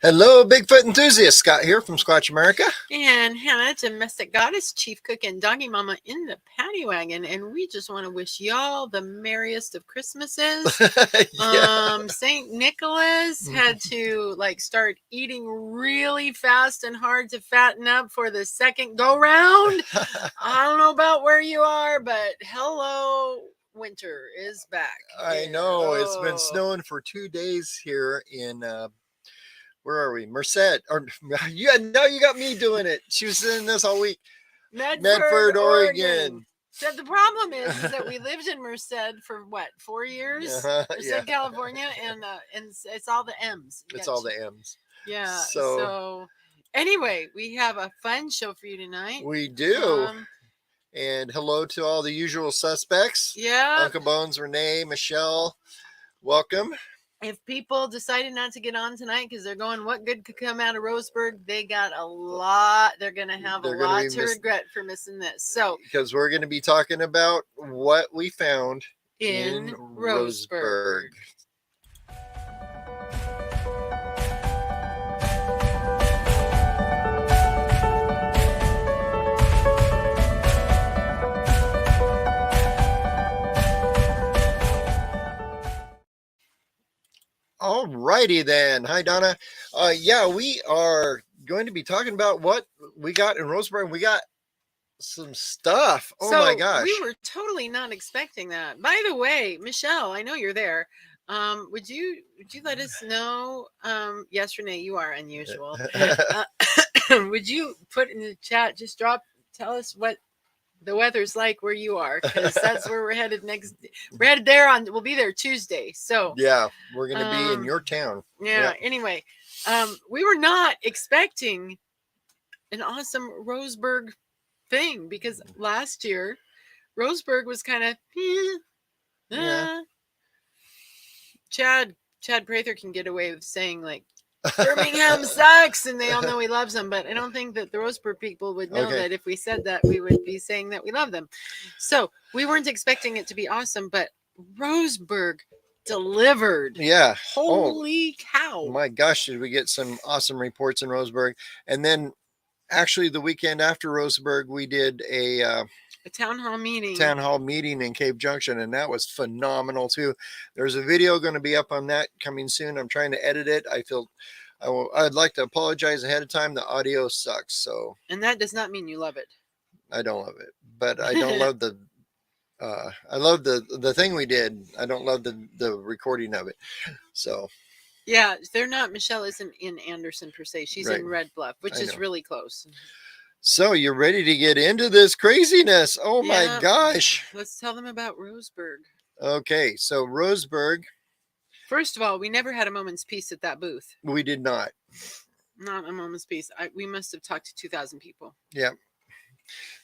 Hello, Bigfoot enthusiast. Scott here from Squatch America. And Hannah, domestic goddess, chief cook, and doggy mama in the paddy wagon. And we just want to wish y'all the merriest of Christmases. St. Nicholas had to start eating really fast and hard to fatten up for the second go round. I don't know about where you are, but hello, winter is back. I know. It's been snowing for 2 days here in where are we? Merced. Or now you got me doing it. She was saying this all week. Medford, Oregon. So the problem is that we lived in Merced for what, 4 years? Merced, California, and it's all the M's. It's all the M's. Yeah. So anyway, we have a fun show for you tonight. We do. And hello to all the usual suspects. Yeah. Uncle Bones, Renee, Michelle. Welcome. If people decided not to get on tonight because they're going, what good could come out of Roseburg? They got a lot. They're going to have a lot to regret for missing this. So, because we're going to be talking about what we found in Roseburg. All righty then. Hi, Donna. Yeah, we are going to be talking about what we got in Roseburg. We got some stuff. Oh my gosh. We were totally not expecting that. By the way, Michelle, I know you're there. Would you let us know? Yes, Renee, you are unusual. Would you put in the chat, tell us what the weather's like where you are, because that's where we're headed next. We're headed there we'll be there Tuesday. So yeah, we're gonna be in your town. Yeah. Anyway, we were not expecting an awesome Roseburg thing, because last year Roseburg was kind of Chad Prather can get away with saying Birmingham sucks, and they all know he loves them, but I don't think that the Roseburg people would know that if we said that, we would be saying that we love them. So we weren't expecting it to be awesome, but Roseburg delivered. Yeah. Holy cow. My gosh, did we get some awesome reports in Roseburg. And then actually the weekend after Roseburg, we did a town hall meeting in Cave Junction, and that was phenomenal too. There's a video going to be up on that coming soon. I'm trying to edit it. I'd like to apologize ahead of time. The audio sucks. So, and that does not mean you love it. I don't love it, but I don't love the I love the thing we did. I don't love the recording of it. So yeah, Michelle isn't in Anderson per se. She's in Red Bluff, which is really close. So you're ready to get into this craziness. Oh my gosh. Let's tell them about Roseburg. Okay, so Roseburg. First of all, we never had a moment's peace at that booth. We did not. Not a moment's peace. We must have talked to 2,000 people. Yeah.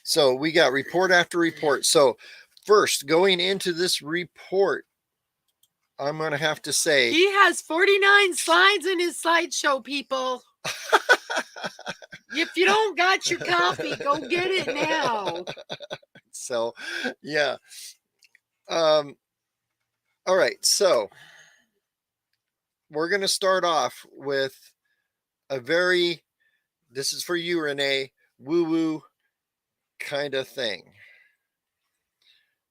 So we got report after report. So first, going into this report, I'm going to have to say. He has 49 slides in his slideshow, people. If you don't got your copy, go get it now. So, yeah. All right. So we're going to start off with this is for you, Renee, woo-woo kind of thing.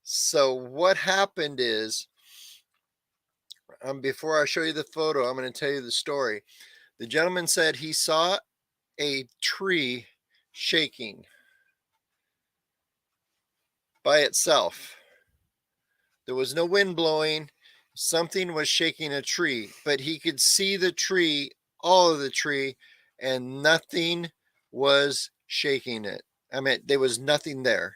So what happened is, before I show you the photo, I'm going to tell you the story. The gentleman said he saw a tree shaking by itself. There was no wind blowing. Something was shaking a tree, but he could see the tree, all of the tree, and nothing was shaking it. I mean, there was nothing there.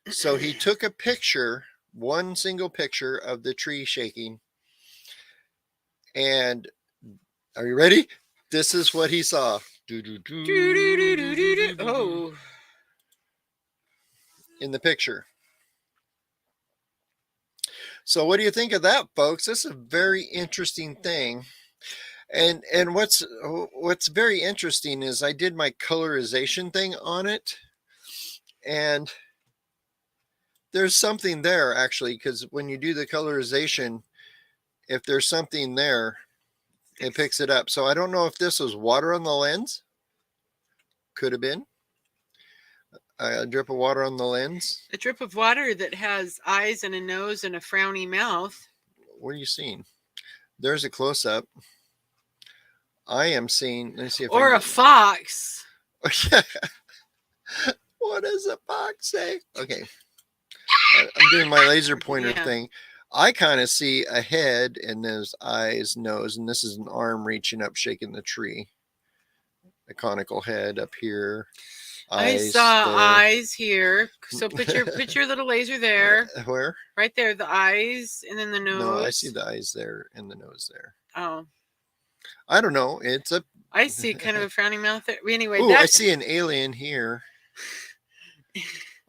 So he took a picture, one single picture of the tree shaking. And are you ready? This is what he saw. Oh. In the picture. So what do you think of that, folks? This is a very interesting thing. And what's very interesting is I did my colorization thing on it, and there's something there actually, because when you do the colorization, if there's something there, It picks it up. So I don't know if this was water on the lens. Could have been a drip of water on the lens. A drip of water that has eyes and a nose and a frowny mouth. What are you seeing? There's a close up. I am seeing. Let me see if or a fox. What does a fox say? Okay, I'm doing my laser pointer thing. I kind of see a head and there's eyes, nose, and this is an arm reaching up, shaking the tree. A conical head up here. I saw eyes here. So put your little laser there. Where? Right there, the eyes and then the nose. No, I see the eyes there and the nose there. Oh. I don't know. It's a. I see kind of a frowning mouth there. Anyway, I see an alien here.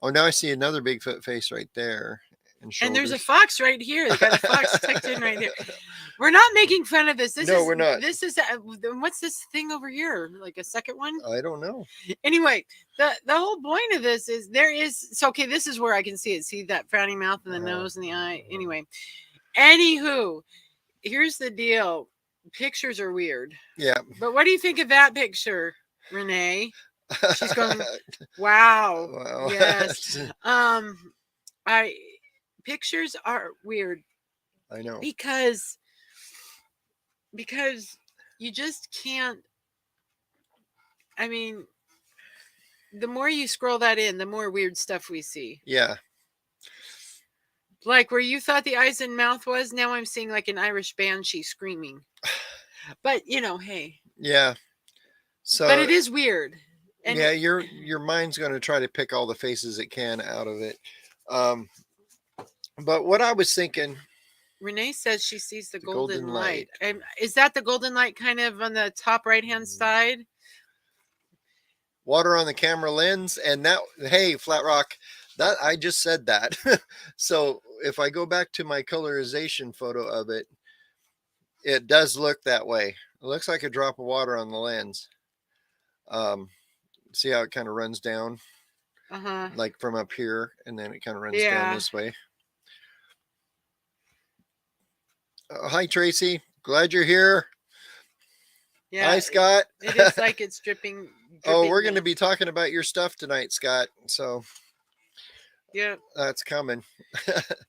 Oh, now I see another Bigfoot face right there. And there's a fox right here. They got a fox tucked in right there. We're not making fun of this. We're not. This is what's this thing over here? Like a second one? I don't know. Anyway, the whole point of this is okay. This is where I can see it. See that frowning mouth and the nose and the eye. Anyway, anywho, here's the deal. Pictures are weird. Yeah. But what do you think of that picture, Renee? She's going, wow. Wow. Yes. Pictures are weird. I know. Because you just can't. I mean, the more you scroll that in, the more weird stuff we see. Yeah. Like where you thought the eyes and mouth was, now I'm seeing like an Irish banshee screaming. But hey. Yeah. So. But it is weird. And yeah, your mind's going to try to pick all the faces it can out of it. But what I was thinking. Renee says she sees the golden light. Is that the golden light kind of on the top right-hand side? Water on the camera lens. And that, hey, Flat Rock, that I just said that. So if I go back to my colorization photo of it, it does look that way. It looks like a drop of water on the lens. See how it kind of runs down? Like from up here, and then it kind of runs down this way. Hi, Tracy. Glad you're here. Yeah. Hi, Scott. It is like it's dripping. Oh, we're going to be talking about your stuff tonight, Scott. So yeah, that's coming.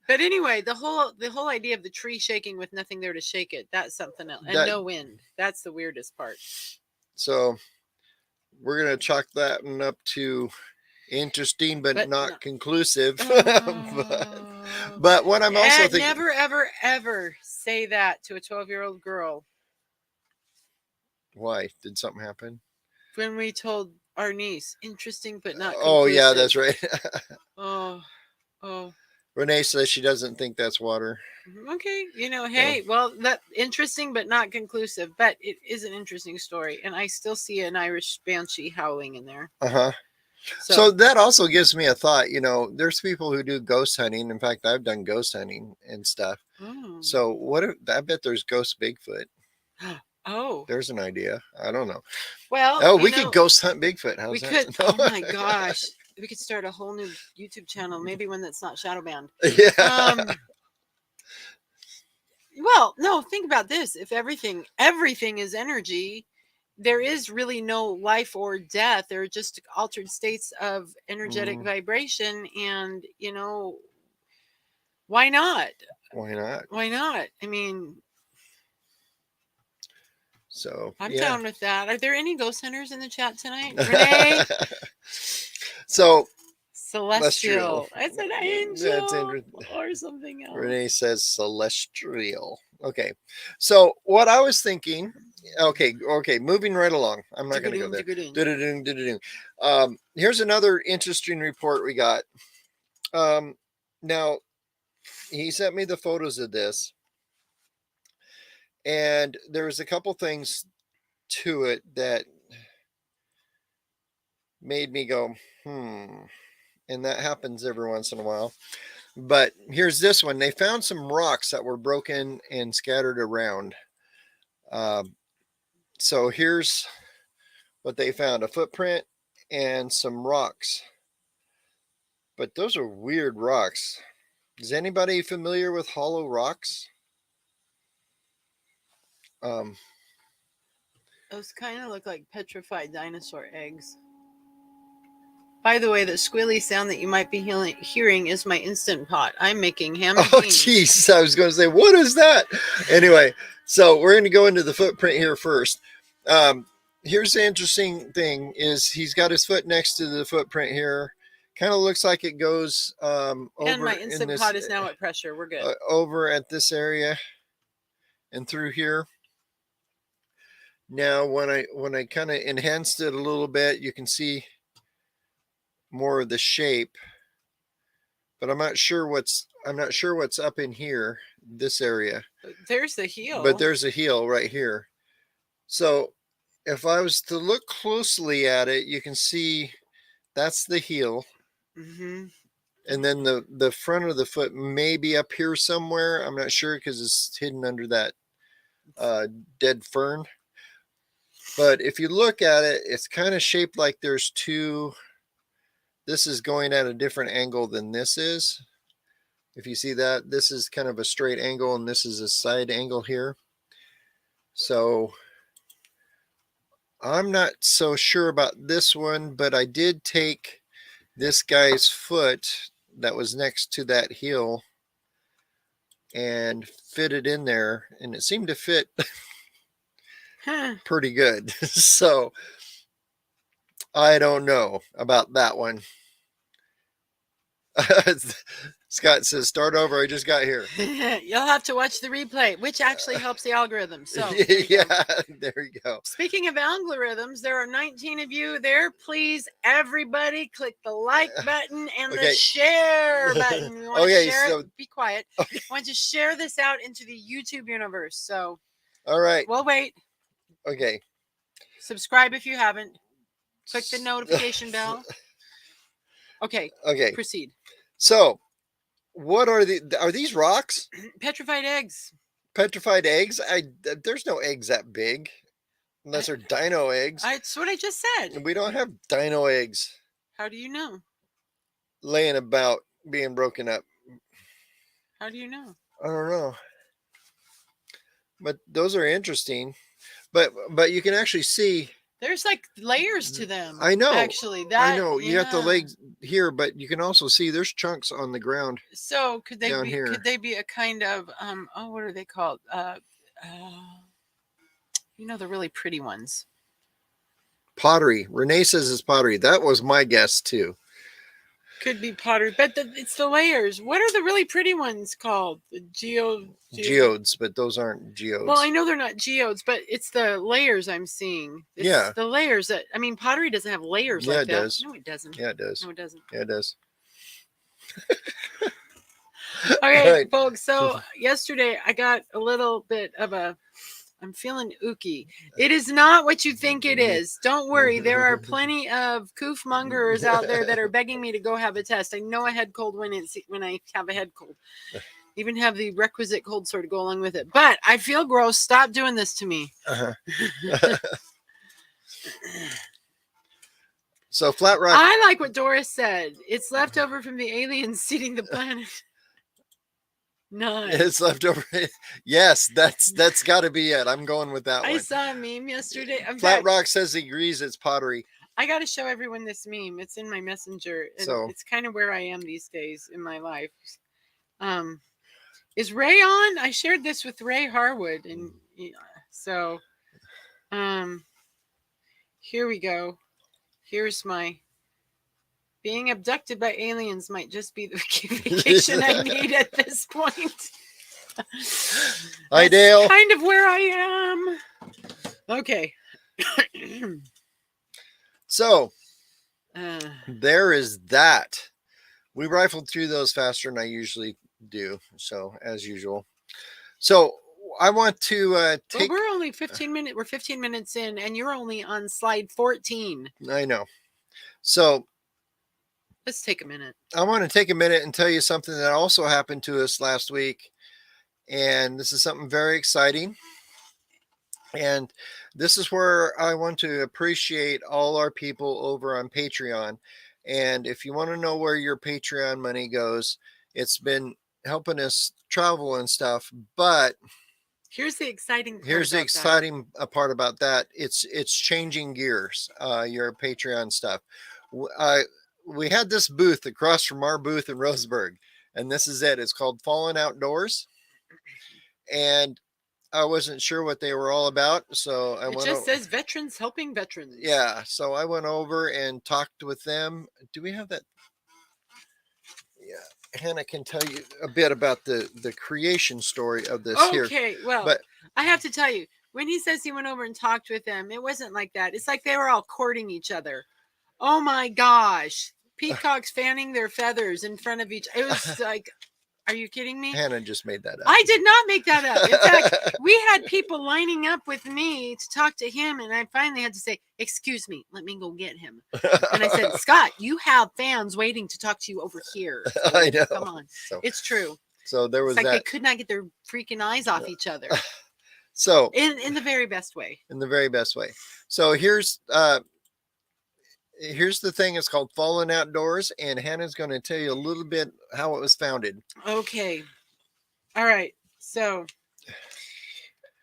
But anyway, the whole idea of the tree shaking with nothing there to shake it, that's something else. And no wind. That's the weirdest part. So we're going to chalk that one up to interesting, but not conclusive. But what I'm also thinking. Never, ever, ever say that to a 12-year-old girl. Why? Did something happen? When we told our niece, interesting, but not conclusive. Oh, yeah, that's right. Oh. Renee says she doesn't think that's water. Okay. Hey, well, that interesting, but not conclusive. But it is an interesting story. And I still see an Irish banshee howling in there. Uh-huh. So that also gives me a thought. There's people who do ghost hunting. In fact, I've done ghost hunting and stuff. So I bet there's ghost Bigfoot. Oh, there's an idea. I don't know. Well, we could ghost hunt Bigfoot. How's that? Could. Oh my gosh, we could start a whole new YouTube channel. Maybe one that's not shadow banned. Yeah. Well, no. Think about this. If everything is energy, there is really no life or death. There are just altered states of energetic vibration, and why not? Why not? Why not? I mean. So I'm down with that. Are there any ghost hunters in the chat tonight? Renee? So celestial. It's an angel or something else. Renee says celestial. Okay. So what I was thinking, okay, moving right along. I'm not going to go there. Here's another interesting report we got. Now, he sent me the photos of this. And there was a couple things to it that made me go, and that happens every once in a while. But here's this one. They found some rocks that were broken and scattered around. So here's what they found: a footprint and some rocks. But those are weird rocks. Is anybody familiar with hollow rocks? Those kind of look like petrified dinosaur eggs. By the way, the squealy sound that you might be hearing is my Instant Pot. I'm making ham and Oh, beans. jeez. I was going to say, what is that? Anyway, so we're going to go into the footprint here first. Here's the interesting thing is he's got his foot next to the footprint here. Kind of looks like it goes over. And my Instant Pot is now at pressure. We're good. Over at this area and through here. Now, when I kind of enhanced it a little bit, you can see more of the shape, but I'm not sure what's up in here, this area. There's the heel. But there's a heel right here. So if I was to look closely at it, you can see that's the heel. Mm-hmm. And then the front of the foot may be up here somewhere. I'm not sure because it's hidden under that dead fern. But if you look at it, it's kind of shaped like there's two. This is going at a different angle than this is. If you see that, this is kind of a straight angle and this is a side angle here. So I'm not so sure about this one, but I did take this guy's foot that was next to that heel and fit it in there, and it seemed to fit pretty good. So I don't know about that one. Scott says, start over. I just got here. You'll have to watch the replay, which actually helps the algorithm. So yeah, there you go. Speaking of algorithms, there are 19 of you there. Please, everybody, click the like button and the share button. We want to share it. Be quiet. Okay. I want to share this out into the YouTube universe. So, all right. We'll wait. Okay. Subscribe if you haven't. Click the notification bell. Okay. Okay. Proceed. So, what are these rocks? Petrified eggs. Petrified eggs? There's no eggs that big, unless they're dino eggs. That's what I just said. We don't have dino eggs. How do you know? Laying about, being broken up. How do you know? I don't know. But those are interesting. But you can actually see. There's like layers to them. I know. Actually, I know. You got the legs here, but you can also see there's chunks on the ground. So could they down be? Here. Could they be a kind of what are they called? You know, the really pretty ones. Pottery. Renee says it's pottery. That was my guess too. Could be pottery, but it's the layers. What are the really pretty ones called? The geodes, but those aren't geodes. Well, I know they're not geodes, but it's the layers I'm seeing. It's the layers that, I mean, pottery doesn't have layers like that. Yeah, it does. No, it doesn't. Yeah, it does. No, it doesn't. Yeah, it does. Okay, right. Folks. So yesterday I got a little bit of I'm feeling ooky. It is not what you think it is. Don't worry. There are plenty of coof mongers out there that are begging me to go have a test. I know a head cold when I have a head cold. Even have the requisite cold sore to go along with it. But I feel gross. Stop doing this to me. So Flat Rock. I like what Doris said. It's left over from the aliens seeding the planet. Nice. It's left over. Yes, that's got to be it. I'm going with that one. I saw a meme yesterday. Flat Rock says he agrees it's pottery. I got to show everyone this meme. It's in my messenger. And it's kind of where I am these days in my life. Is Ray on? I shared this with Ray Harwood. And so here we go. Here's my being abducted by aliens might just be the vacation I need at this point. Hi, Dale. Kind of where I am. Okay. So there is that. We rifled through those faster than I usually do. So as usual. So I want to take. Well, we're only 15 minutes. We're 15 minutes in, and you're only on slide 14. I know. So let's take a minute. I want to take a minute and tell you something that also happened to us last week. And this is something very exciting. And this is where I want to appreciate all our people over on Patreon. And if you want to know where your Patreon money goes, it's been helping us travel and stuff. But Here's the exciting part. Here's the about exciting part about that. It's changing gears. Your Patreon stuff. We had this booth across from our booth in Roseburg, and this is it. It's called Fallen Outdoors, and I wasn't sure what they were all about, so It just says veterans helping veterans. Yeah, so I went over and talked with them. Do we have that? Yeah, Hannah can tell you a bit about the creation story of this here. Okay, well, But I have to tell you, when he says he went over and talked with them, it wasn't like that. It's like they were all courting each other. Oh my gosh. Peacocks fanning their feathers in front of each. It was like, are you kidding me? Hannah just made that up. I did not make that up. In fact, we had people lining up with me to talk to him, and I finally had to say, excuse me, let me go get him. And I said, Scott, you have fans waiting to talk to you over here. So I know. come on. So, it's true. So there was it's like that. they could not get their freaking eyes off each other. So in the very best way. In the very best way. So here's the thing. It's called Fallen Outdoors, and Hannah's going to tell you a little bit how it was founded. Okay. All right. So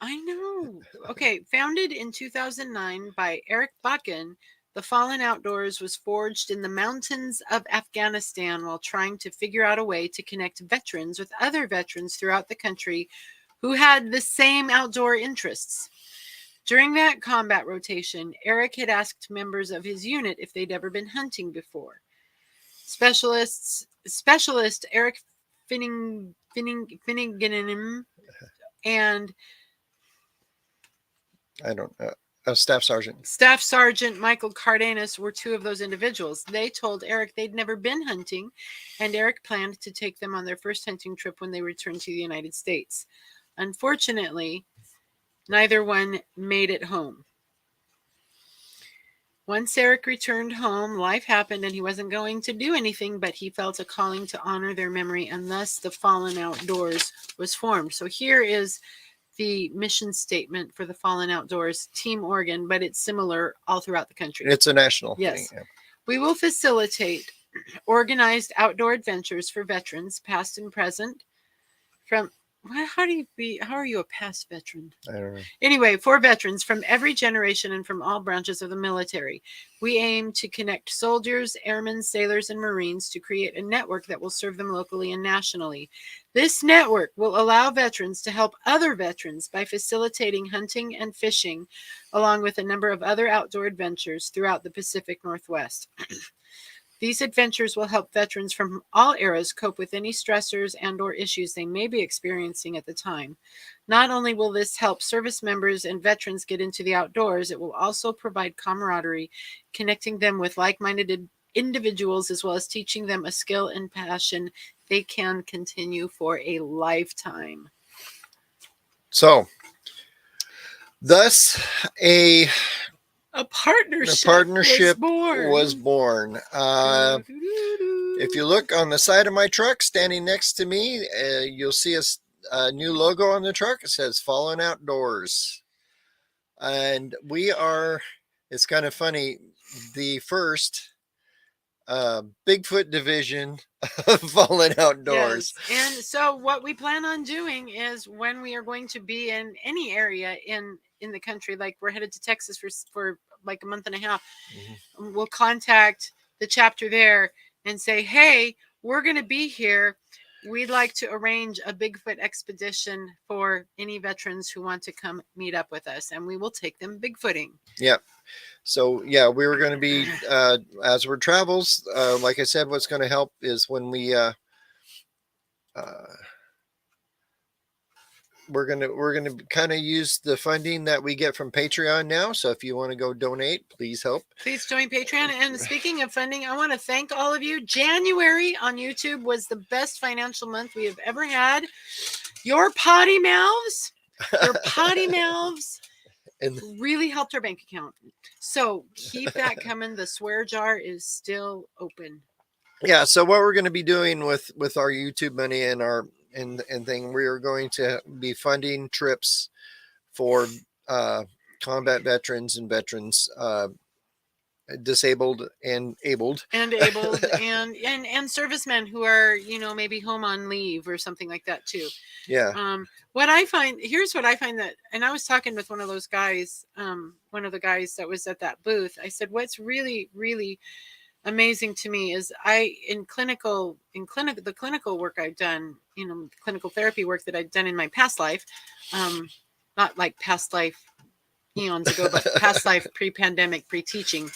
I know. Okay. Founded in 2009 by Eric Bakken, the Fallen Outdoors was forged in the mountains of Afghanistan while trying to figure out a way to connect veterans with other veterans throughout the country who had the same outdoor interests. During that combat rotation, Eric had asked members of his unit if they'd ever been hunting before. Specialist Eric Finnegan and I don't know. Staff Sergeant Michael Cardenas were two of those individuals. They told Eric they'd never been hunting, and Eric planned to take them on their first hunting trip when they returned to the United States. Unfortunately, neither one made it home. Once Eric returned home, life happened and he wasn't going to do anything, but he felt a calling to honor their memory, and thus the Fallen Outdoors was formed. So here is the mission statement for the Fallen Outdoors, Team Oregon, but it's similar all throughout the country. It's a national thing. Yeah. We will facilitate organized outdoor adventures for veterans, past and present, from how are you a past veteran? I don't know. Anyway, for veterans from every generation and from all branches of the military, we aim to connect soldiers, airmen, sailors, and Marines to create a network that will serve them locally and nationally. This network will allow veterans to help other veterans by facilitating hunting and fishing, along with a number of other outdoor adventures throughout the Pacific Northwest. These adventures will help veterans from all eras cope with any stressors and/or issues they may be experiencing at the time. Not only will this help service members and veterans get into the outdoors, it will also provide camaraderie, connecting them with like-minded individuals, as well as teaching them a skill and passion they can continue for a lifetime. So, thus a partnership was born. If you look on the side of my truck, standing next to me, you'll see a new logo on the truck. It says Fallen Outdoors. And we are, it's kind of funny, the first Bigfoot division of Fallen Outdoors. Yes. And so what we plan on doing is, when we are going to be in any area in the country, like we're headed to Texas for like a month and a half, we'll contact the chapter there and say, hey, we're going to be here. We'd like to arrange a Bigfoot expedition for any veterans who want to come meet up with us, and we will take them Bigfooting. Yep. So, yeah, we were going to be, as we're travels, like I said, what's going to help is when we're gonna kind of use the funding that we get from Patreon now. So if you want to go donate, please help. Please join Patreon. And speaking of funding, I want to thank all of you. January on YouTube was the best financial month we have ever had. Your potty mouths and really helped our bank account. So keep that coming. The swear jar is still open. Yeah. So what we're going to be doing with our YouTube money and our and thing, we are going to be funding trips for combat veterans and veterans disabled and abled. And abled and servicemen who are, maybe home on leave or something like that too. Yeah. Here's what I find that, and I was talking with one of those guys, one of the guys that was at that booth. I said, what's really, really amazing to me is the clinical work I've done, clinical therapy work that I've done in my past life, not like past life eons ago, but past life, pre-pandemic, pre-teaching.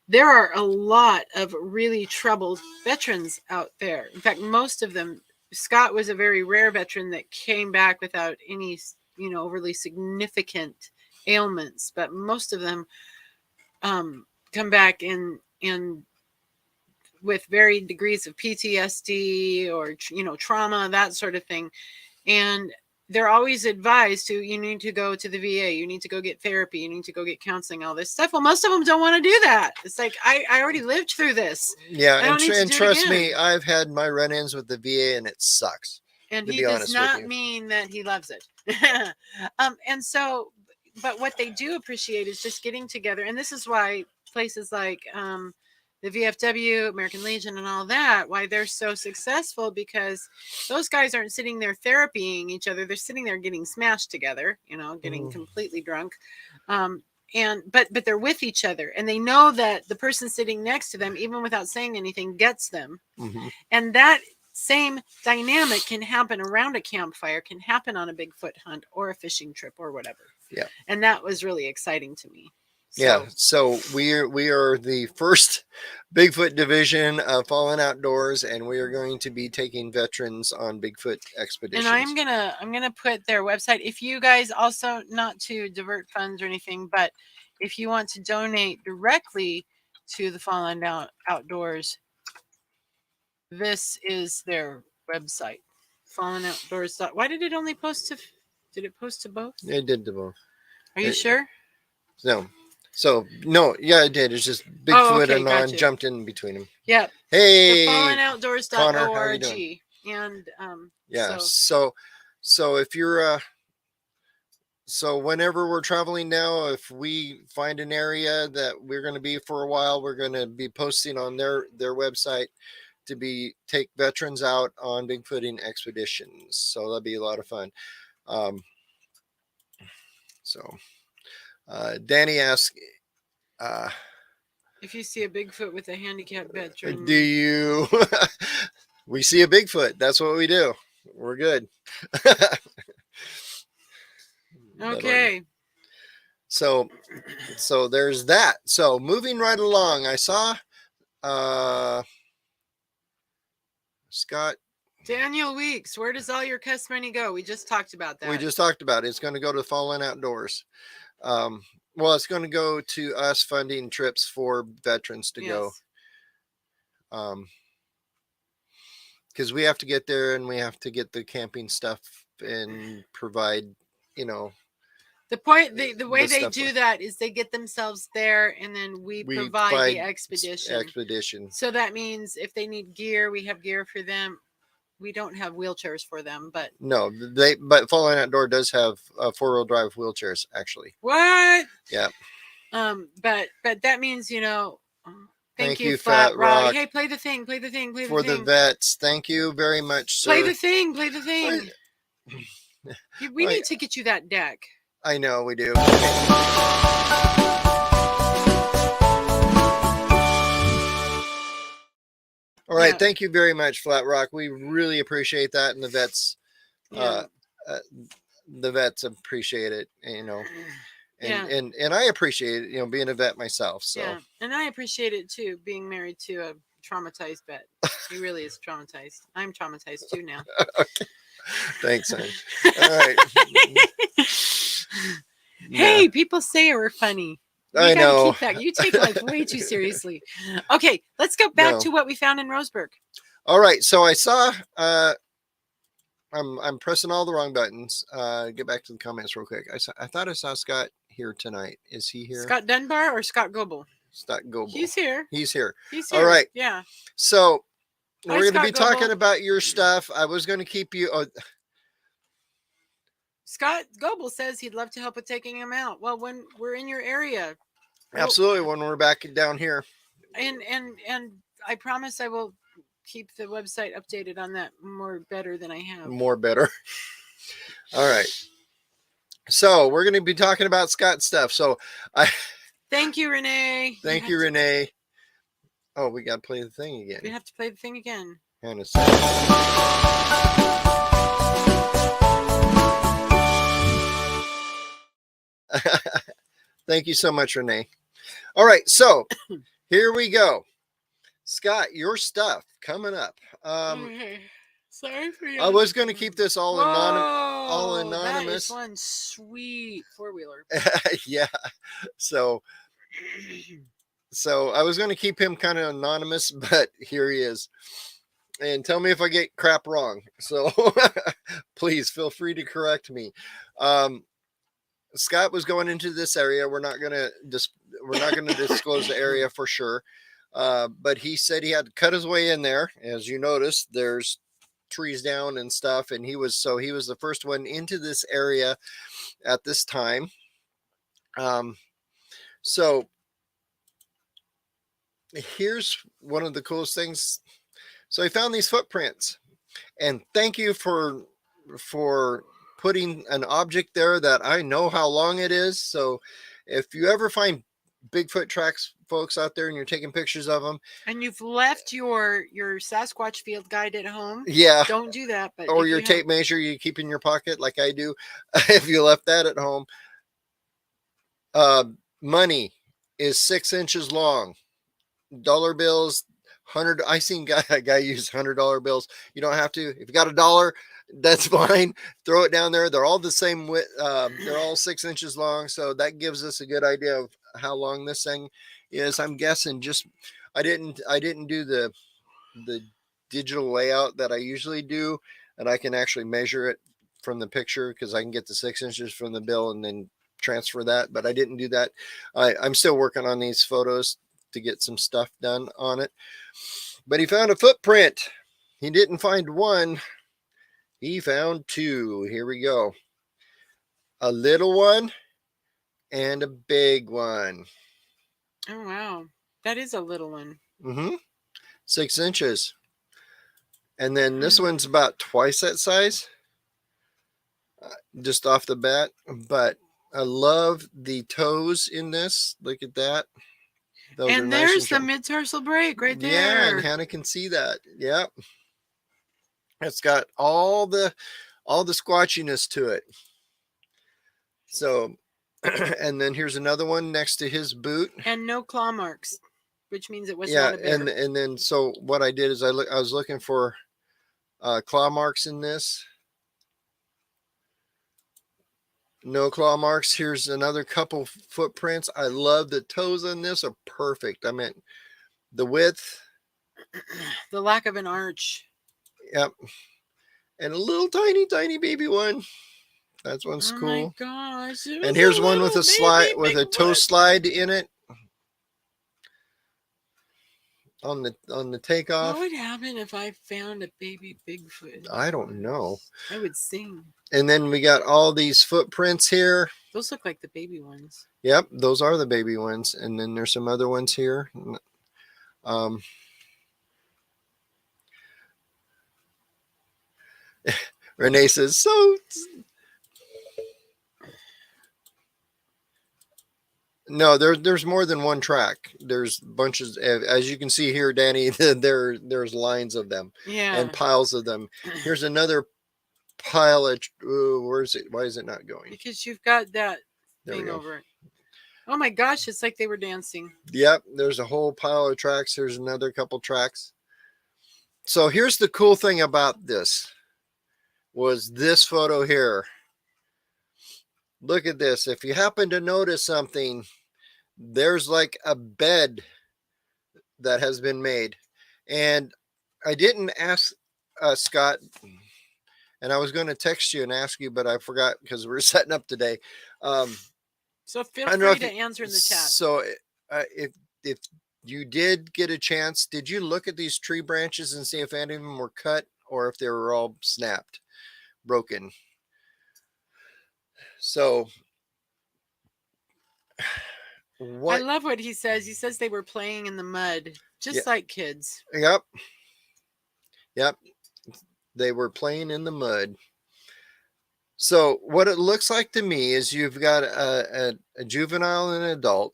There are a lot of really troubled veterans out there. In fact, most of them, Scott was a very rare veteran that came back without any, overly significant ailments, but most of them come back in with varying degrees of PTSD or, trauma, that sort of thing. And they're always advised you need to go to the VA, you need to go get therapy, you need to go get counseling, all this stuff. Well, most of them don't want to do that. It's like, I already lived through this. Yeah. And trust me, I've had my run-ins with the VA and it sucks. And he does not mean that he loves it. And so, but what they do appreciate is just getting together. And this is why places like the VFW, American Legion, and all that, why they're so successful, because those guys aren't sitting there therapying each other. They're sitting there getting smashed together, getting completely drunk. But they're with each other, and they know that the person sitting next to them, even without saying anything, gets them. And that same dynamic can happen around a campfire, can happen on a Bigfoot hunt or a fishing trip or whatever. Yeah. And that was really exciting to me. Yeah, so we are the first Bigfoot division of Fallen Outdoors, and we are going to be taking veterans on Bigfoot expeditions. And I'm gonna put their website. If you guys also, not to divert funds or anything, but if you want to donate directly to the Fallen Outdoors, this is their website, Fallen Outdoors. Why did it only post to? Did it post to both? It did to both. Are you sure? No. So, no, yeah, it did. It's just Bigfoot and on jumped in between them. Yep. Hey, thefallenoutdoors.org. And yeah, so if you're so whenever we're traveling now, if we find an area that we're going to be for a while, we're going to be posting on their website to take veterans out on Bigfooting expeditions. So that'll be a lot of fun. Danny asked, if you see a Bigfoot with a handicapped veteran, do you? We see a Bigfoot. That's what we do. We're good. Okay. So there's that. So moving right along, I saw Scott. Daniel Weeks, where does all your cuss money go? We just talked about that. We just talked about it. It's going to go to Fallen Outdoors. Well, it's going to go to us funding trips for veterans to go. Because we have to get there and we have to get the camping stuff and provide, the point, the way they do that is they get themselves there, and then we provide the expedition. So that means if they need gear, we have gear for them. We don't have wheelchairs for them, but but Fallen Outdoor does have 4-wheel drive wheelchairs, actually. What? Yeah. But that means, thank you, Fat Rock. Hey, play the thing. For the vets. Thank you very much, sir. Play the thing. We need to get you that deck. I know we do. All right. Thank you very much, Flat Rock. We really appreciate that. And the vets, appreciate it, and I appreciate it, being a vet myself. So, yeah. And I appreciate it too, being married to a traumatized vet. He really is traumatized. I'm traumatized too now. Okay. Thanks, honey. All right. Hey, people say we're funny. I know. Keep that. You take life way too seriously. Okay, let's go back to what we found in Roseburg. All right. So I saw. I'm pressing all the wrong buttons. Get back to the comments real quick. I thought I saw Scott here tonight. Is he here? Scott Dunbar or Scott Goebel? Scott Goebel. He's here. He's here. All right. Yeah. So we're going to be talking about your stuff. I was going to keep you. Scott Goebel says he'd love to help with taking him out. Well, when we're in your area, Absolutely. When we're back down here. And I promise I will keep the website updated on that more better than I have. More better. All right. So we're going to be talking about Scott stuff. So thank you, Renee. Thank you, Renee. Oh, we got to play the thing again. We have to play the thing again. Hang on a second. Thank you so much, Renee. All right, so here we go. Scott, your stuff coming up. Okay. Sorry for you. I was going to keep this all anonymous. That is one sweet 4-wheeler. Yeah. So I was going to keep him kind of anonymous, but here he is. And tell me if I get crap wrong. So please feel free to correct me. Scott was going into this area. We're not going to disclose the area for sure. But he said he had to cut his way in there. As you notice, there's trees down and stuff. And he was the first one into this area at this time. So here's one of the coolest things. So I found these footprints, and thank you for putting an object there that I know how long it is. So if you ever find Bigfoot tracks, folks out there, and you're taking pictures of them, and you've left your Sasquatch field guide at home, yeah, don't do that. But or your tape measure you keep in your pocket like I do, if you left that at home, money is 6 inches long. Dollar bills, 100. I seen a guy use $100 bills. You don't have to. If you got $1, that's fine. Throw it down there. They're all the same width. They're all 6 inches long. So that gives us a good idea of how long this thing is. I'm guessing I didn't do the digital layout that I usually do, and I can actually measure it from the picture because I can get the 6 inches from the bill and then transfer that. But I didn't do that. I'm still working on these photos to get some stuff done on it. But he found a footprint. He didn't find one. He found two. Here we go. A little one and a big one. Oh, wow. That is a little one. 6 inches. And then this one's about twice that size. Just off the bat. But I love the toes in this. Look at that. Those and there's the mid-tarsal break right there. Yeah, and Hannah can see that. Yep. It's got all the squatchiness to it. So, and then here's another one next to his boot. And no claw marks, which means it was not a bear. and then so what I did is I was looking for claw marks in this. No claw marks. Here's another couple footprints. I love the toes on this are perfect. I mean, the width. The lack of an arch. Yep. And a little tiny baby one. That one's cool. Oh my gosh. And here's one with a slide, with a toe slide in it. On the takeoff. What would happen if I found a baby Bigfoot? I don't know. I would sing. And then we got all these footprints here. Those look like the baby ones. Yep, those are the baby ones. And then there's some other ones here. Renee says, so no, there's more than one track. There's bunches, as you can see here, Danny, there's lines of them. Yeah. And piles of them. Here's another pile of, where is it? Why is it not going? Because you've got that thing over it. Oh my gosh, it's like they were dancing. Yep, there's a whole pile of tracks. Here's another couple tracks. So here's the cool thing about this, was this photo here. Look at this. If you happen to notice something, there's like a bed that has been made. And I didn't ask Scott, and I was going to text you and ask you, but I forgot because we're setting up today. So feel free to answer in the chat. So if you did get a chance, did you look at these tree branches and see if any of them were cut or if they were all snapped, broken? So what? I love what he says. He says they were playing in the mud, just like kids. Yep. Yep. They were playing in the mud. So what it looks like to me is you've got a juvenile and an adult.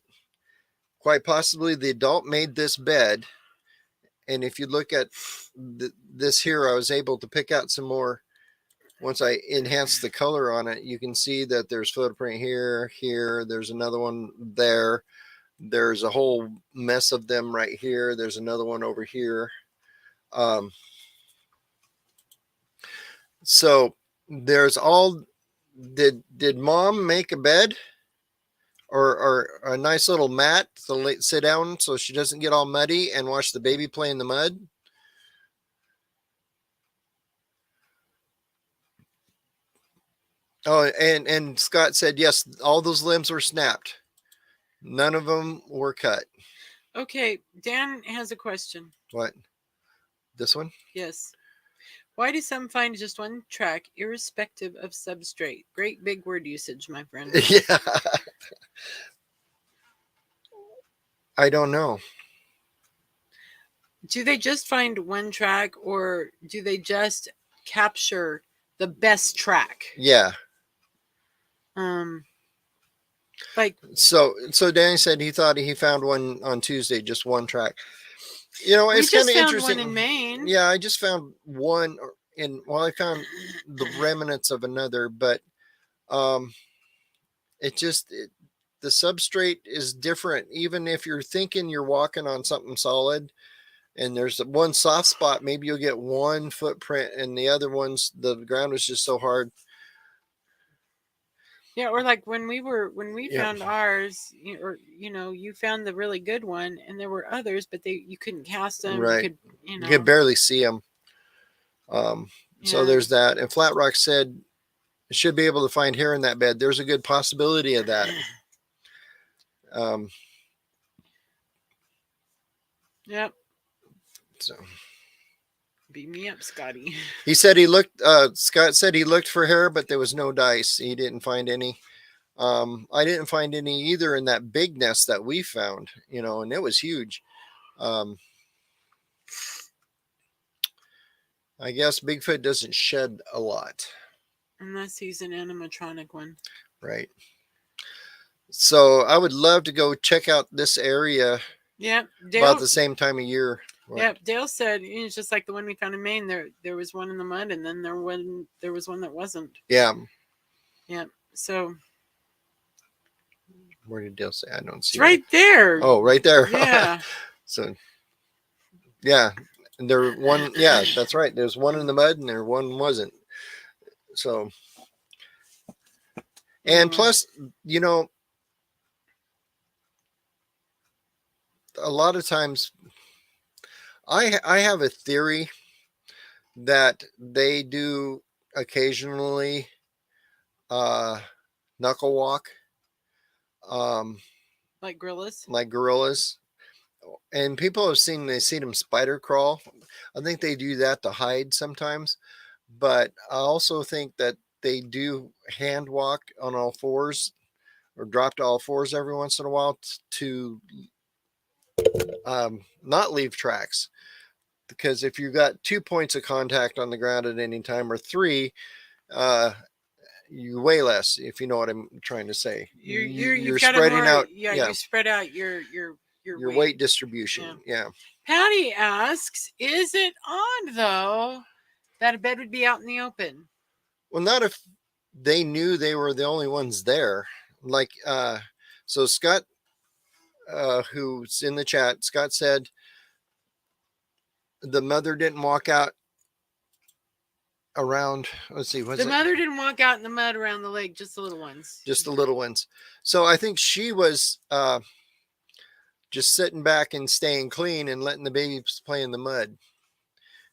Quite possibly the adult made this bed. And if you look at this here, I was able to pick out some more. Once I enhanced the color on it, you can see that there's footprint here, here. There's another one there. There's a whole mess of them right here. There's another one over here. So there's all. Did mom make a bed or a nice little mat to sit down so she doesn't get all muddy and watch the baby play in the mud? Oh, and Scott said yes, all those limbs were snapped. None of them were cut. Okay, Dan has a question. What? This one? Yes. Why do some find just one track irrespective of substrate? Great big word usage, my friend. Yeah. I don't know. Do they just find one track or do they just capture the best track? Yeah. Like so Danny said he thought he found one on Tuesday, just one track. You know, it's kind of interesting. One in Maine. Yeah, I just found one I found the remnants of another, but the substrate is different. Even if you're thinking you're walking on something solid and there's one soft spot, maybe you'll get one footprint and the other ones, the ground was just so hard. Yeah, or like when we found ours, you found the really good one, and there were others, but you couldn't cast them. Right. You could barely see them. So there's that. And Flat Rock said should be able to find hair in that bed. There's a good possibility of that. Yep. So beat me up, Scotty. He said he looked. Scott said he looked for hair, but there was no dice. He didn't find any. I didn't find any either in that big nest that we found. And it was huge. I guess Bigfoot doesn't shed a lot. Unless he's an animatronic one. Right. So I would love to go check out this area. Yeah. About the same time of year. Yeah. Dale said it's just like the one we found in Maine. There was one in the mud, and then there was one that wasn't. Yeah. Yeah. So. Where did Dale say? I don't see. It's right there. Oh, right there. Yeah. So. Yeah. And there one. Yeah, that's right. There's one in the mud, and there one wasn't. So. And plus, a lot of times I have a theory that they do occasionally knuckle walk, like gorillas, and people have seen them spider crawl. I think they do that to hide sometimes, but I also think that they do hand walk on all fours or drop to all fours every once in a while to not leave tracks, because if you've got 2 points of contact on the ground at any time or 3, you weigh less, if you know what I'm trying to say. You're spreading out. Yeah, you spread out your weight distribution. Yeah. Patty asks, is it odd though that a bed would be out in the open? Well, not if they knew they were the only ones there. Like so Scott, who's in the chat, Scott said the mother didn't walk out around. Let's see. The mother didn't walk out in the mud around the lake, just the little ones. Just the little ones. So I think she was just sitting back and staying clean and letting the babies play in the mud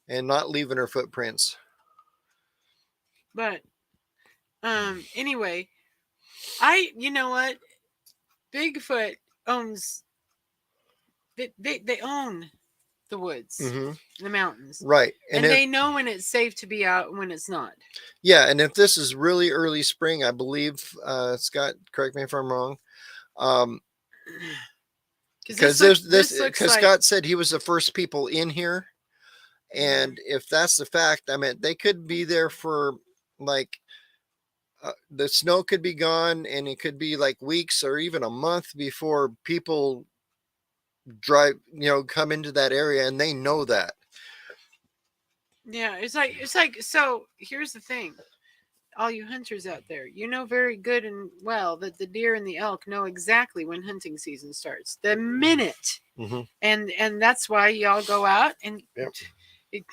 and not leaving her footprints. But anyway, you know what? Bigfoot owns. They own the woods, the mountains, right? And they know when it's safe to be out and when it's not. Yeah, and if this is really early spring, I believe, Scott, correct me if I'm wrong, Because this looks because like Scott said he was the first people in here, Mhm. and if that's the fact, I mean, they could be there for like the snow could be gone, and it could be like weeks or even a month before people drive, come into that area, and they know that. yeah, it's like so here's the thing. All you hunters out there, you know very good and well that the deer and the elk know exactly when hunting season starts. The minute. Mm-hmm. And that's why y'all go out and Yep. it,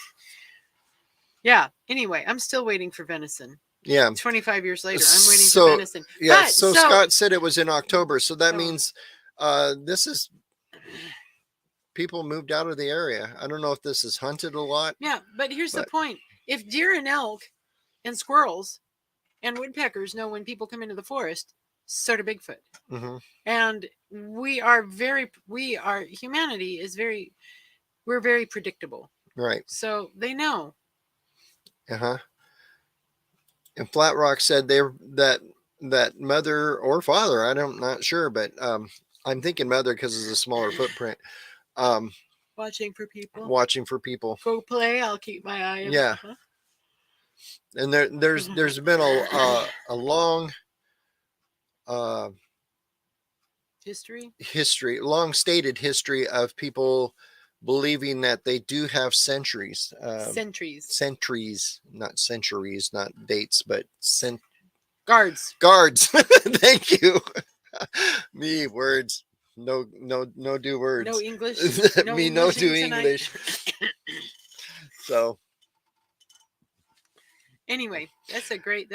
yeah. Anyway, I'm still waiting for venison. Yeah. 25 years later, I'm waiting for venison. Yeah. But So Scott said it was in October, so that Oh. means this is people moved out of the area. I don't know if this is hunted a lot. Yeah, but here's the point. If deer and elk and squirrels and woodpeckers know when people come into the forest, so do Bigfoot. Mm-hmm. And humanity is we're very predictable. Right. So they know. Uh-huh. And Flat Rock said that mother or father, I'm not sure, but I'm thinking mother because it's a smaller footprint. Watching for people. Watching for people. Go play. I'll keep my eye on. Yeah. And there's been a long long stated history of people believing that they do have sentries. Sentries, not centuries, not dates, but guards. Thank you. Me words. No do words. No English. Me no do English. So anyway, that's a great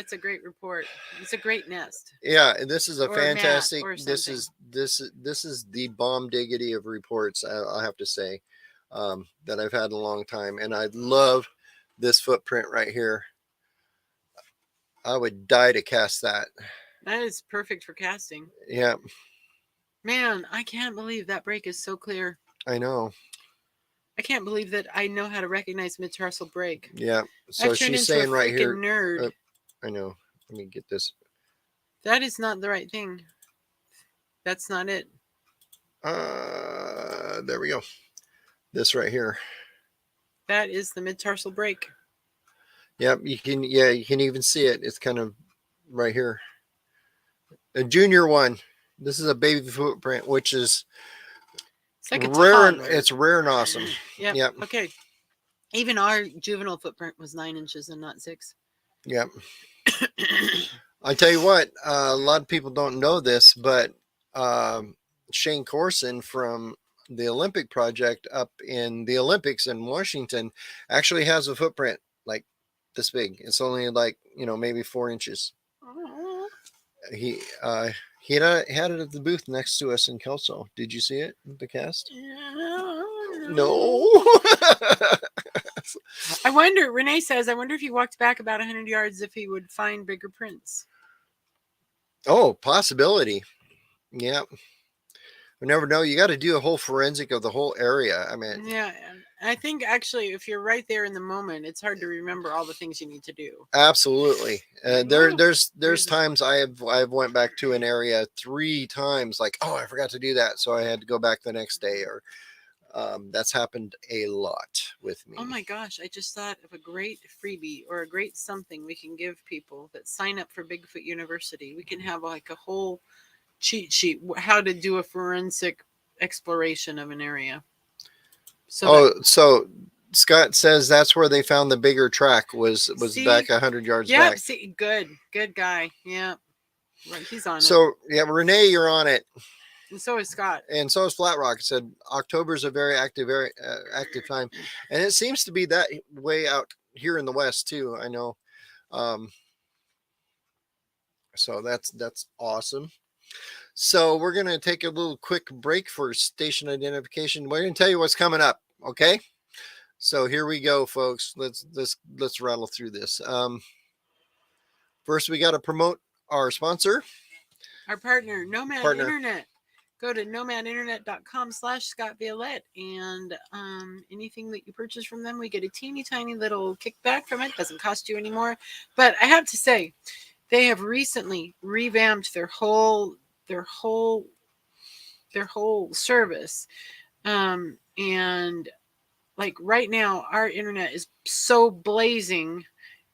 report. It's a great nest. Yeah, this is a fantastic. This is the bomb diggity of reports. I have to say that I've had in a long time, and I love this footprint right here. I would die to cast that. That is perfect for casting. Yeah. Man, I can't believe that break is so clear. I know. I can't believe that I know how to recognize mid-tarsal break. Yeah. So she's saying right here. Nerd. I know. Let me get this. That is not the right thing. That's not it. There we go. This right here. That is the mid-tarsal break. Yep, you can even see it. It's kind of right here. A junior one. This is a baby footprint, which is like rare. It's rare and awesome. Yep. Okay. Even our juvenile footprint was 9 inches and not 6. Yep. I tell you what, a lot of people don't know this, but Shane Corson from the Olympic Project up in the Olympics in Washington actually has a footprint like this big. It's only like, maybe 4 inches. He had it at the booth next to us in Kelso. Did you see it, the cast? No. I wonder, Renee says, I wonder if he walked back about 100 yards if he would find bigger prints. Oh, possibility. Yeah. We never know. You got to do a whole forensic of the whole area. I mean, yeah. I think actually, if you're right there in the moment, it's hard to remember all the things you need to do. Absolutely. There's times I've went back to an area 3 times, like, oh, I forgot to do that, so I had to go back the next day, or that's happened a lot with me. Oh my gosh, I just thought of a great freebie or a great something we can give people that sign up for Bigfoot University. We can have like a whole cheat sheet, how to do a forensic exploration of an area. So Scott says that's where they found the bigger track was back 100 yards back. Yeah, see, good guy. Yeah, right, he's on it. So yeah, Renee, you're on it. And so is Scott. And so is Flat Rock. It said October is a very active time, and it seems to be that way out here in the West too. I know. So that's awesome. So we're going to take a little quick break for station identification. We're going to tell you what's coming up. Okay. So here we go, folks. Let's rattle through this. First, we got to promote our sponsor, our partner, Nomad Internet. Go to nomadinternet.com/ScottViolette, and anything that you purchase from them, we get a teeny tiny little kickback from it. Doesn't cost you anymore. But I have to say, they have recently revamped their whole service. And like right now, our internet is so blazing.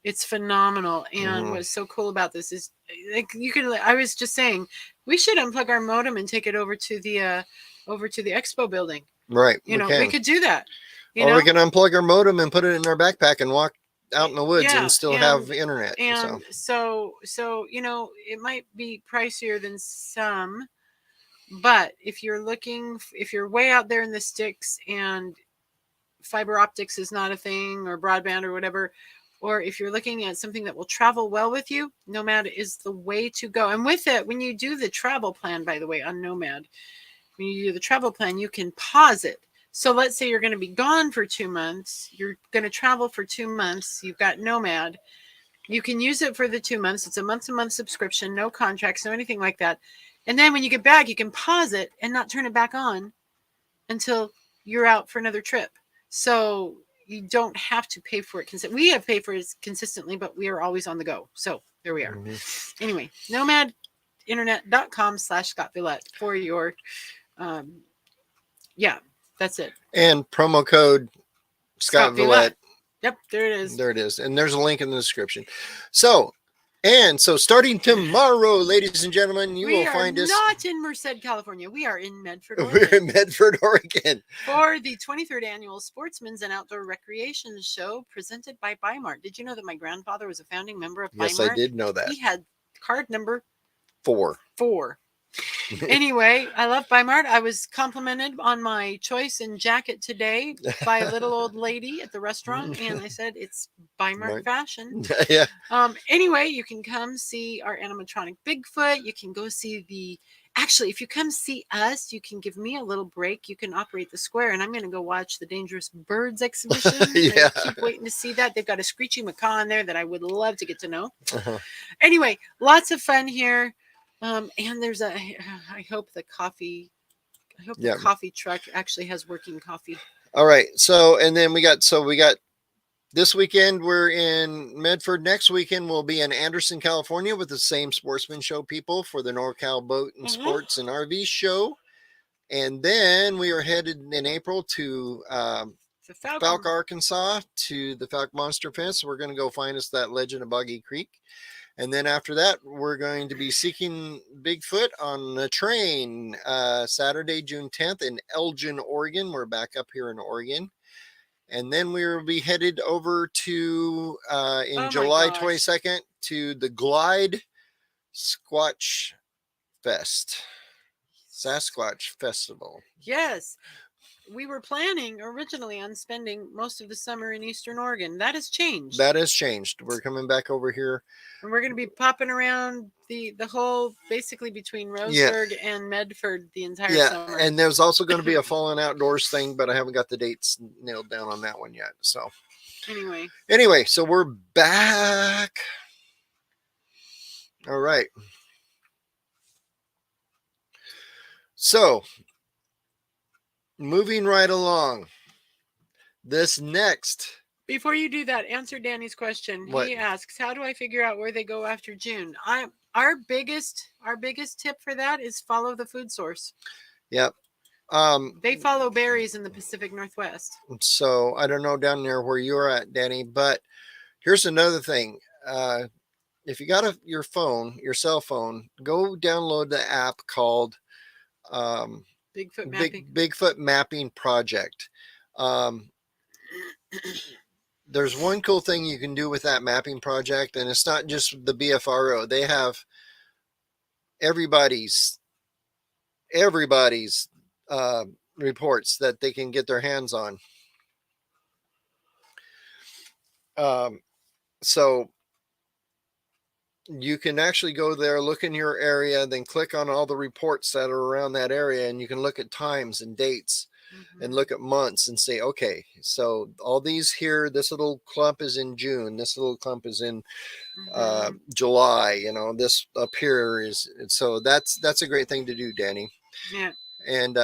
It's phenomenal. And what's so cool about this is, like, I was just saying, we should unplug our modem and take it over to the expo building. Right. We could do that. Or we can unplug our modem and put it in our backpack and walk out in the woods and still have internet. And so it might be pricier than some, but if you're way out there in the sticks and fiber optics is not a thing, or broadband or whatever, or if you're looking at something that will travel well with you, Nomad is the way to go. And with it, when you do the travel plan, by the way, on Nomad, when you do the travel plan, you can pause it. So let's say you're going to be gone for 2 months. You're going to travel for 2 months. You've got Nomad. You can use it for the 2 months. It's a month-to-month subscription, no contracts, no anything like that. And then when you get back, you can pause it and not turn it back on until you're out for another trip. So you don't have to pay for it. We have paid for it consistently, but we are always on the go. So there we are. Anyway, nomadinternet.com/ScottViolette for your, that's it. And promo code ScottViolette. Yep, there it is. There it is. And there's a link in the description. So starting tomorrow, ladies and gentlemen, you will find us. We are not in Merced, California. We are in Medford, Oregon. We're in Medford, Oregon. For the 23rd Annual Sportsman's and Outdoor Recreation Show presented by Bimart. Did you know that my grandfather was a founding member of Bimart? Yes, I did know that. He had card number 4. Anyway, I love Bimart. I was complimented on my choice in jacket today by a little old lady at the restaurant, and I said it's Bimart fashion. Yeah. Anyway, you can come see our animatronic Bigfoot. You can go see actually, if you come see us, you can give me a little break. You can operate the square, and I'm going to go watch the Dangerous Birds exhibition. Yeah. I keep waiting to see that. They've got a screechy macaw in there that I would love to get to know. Anyway, lots of fun here. And there's I hope the coffee truck actually has working coffee. All right. So, and then we got this weekend, we're in Medford. Next weekend, we'll be in Anderson, California with the same Sportsman Show people for the NorCal Boat and Sports and RV Show. And then we are headed in April to Falk, Arkansas, to the Falk Monster Fest. We're going to go find us that Legend of Boggy Creek. And then after that, we're going to be seeking Bigfoot on a train Saturday, June 10th in Elgin, Oregon. We're back up here in Oregon. And then we will be headed over to, July 22nd, to the Glide Squatch Fest. Sasquatch Festival. Yes. We were planning originally on spending most of the summer in Eastern Oregon. That has changed. We're coming back over here. And we're going to be popping around the whole, basically between Roseburg and Medford the entire summer. And there's also going to be a Fallen Outdoors thing, but I haven't got the dates nailed down on that one yet. So anyway, so we're back. All right. So moving right along, this next. Before you do that, answer Danny's question. What? He asks, how do I figure out where they go after June? Our biggest tip for that is follow the food source. Yep. They follow berries in the Pacific Northwest. So I don't know down there where you're at, Danny, but here's another thing. If you got your cell phone, go download the app called Bigfoot Mapping Project. There's one cool thing you can do with that mapping project, and it's not just the BFRO. They have everybody's reports that they can get their hands on. So you can actually go there, look in your area, then click on all the reports that are around that area, and you can look at times and dates and look at months and say, okay, so all these here, this little clump is in June, this little clump is in July, this up here is. So that's a great thing to do, Danny. Yeah. And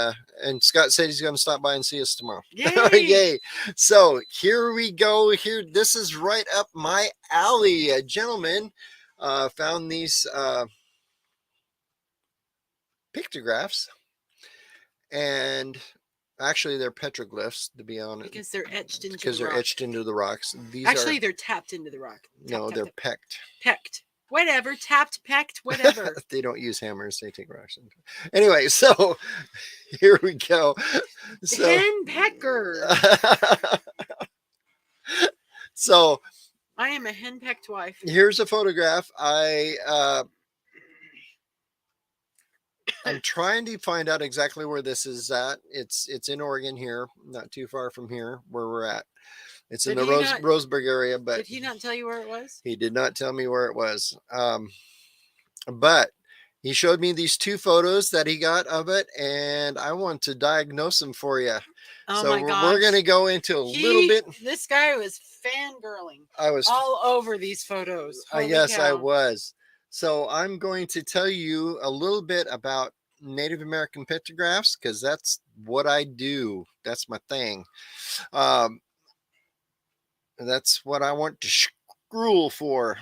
Scott said he's going to stop by and see us tomorrow. Yay! Yay. So here we go. This is right up my alley. A gentleman found these pictographs, and actually they're petroglyphs, to be honest, because they're etched into because the they're rock. etched into the rocks. These Actually, are they're tapped into the rock. Tap, no, tap, they're tap. pecked. Pecked. Whatever. Tapped, pecked, whatever. They don't use hammers; they take rocks. Anyway, so here we go. So, Hen pecker. so I am a henpecked wife. here's a photograph. I'm trying to find out exactly where this is at. It's in Oregon here, not too far from here where we're at. It's in the Roseburg area, but did he not tell you where it was? He did not tell me where it was. But he showed me these two photos that he got of it, and I want to diagnose them for you. Oh so my gosh. We're going to go into a little bit. This guy was fangirling. I was all over these photos. Yes, cow. I was. So I'm going to tell you a little bit about Native American pictographs because that's what I do. That's my thing. That's what I want to scroll for.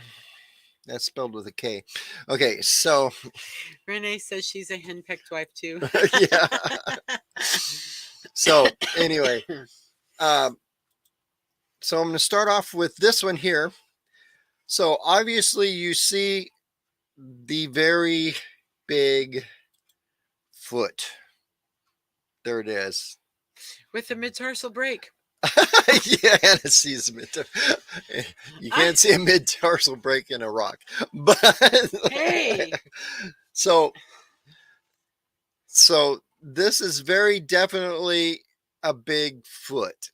That's spelled with a K. Okay, so Renee says she's a henpecked wife too. Yeah. So anyway, so I'm going to start off with this one here. So obviously you see the very big foot. There it is. With the mid-tarsal break. Yeah, and it sees you can't see a mid-tarsal break in a rock. But hey. So this is very definitely a big foot.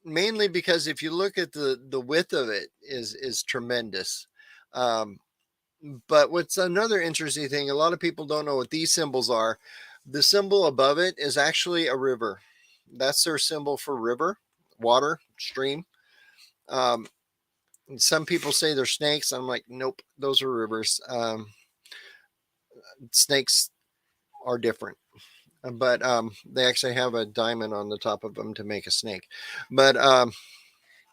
Mainly because if you look at the width of it is tremendous. But what's another interesting thing, a lot of people don't know what these symbols are. The symbol above it is actually a river. That's their symbol for river, water, stream. Some people say they're snakes. I'm like, nope, those are rivers. Snakes are different. But they actually have a diamond on the top of them to make a snake. But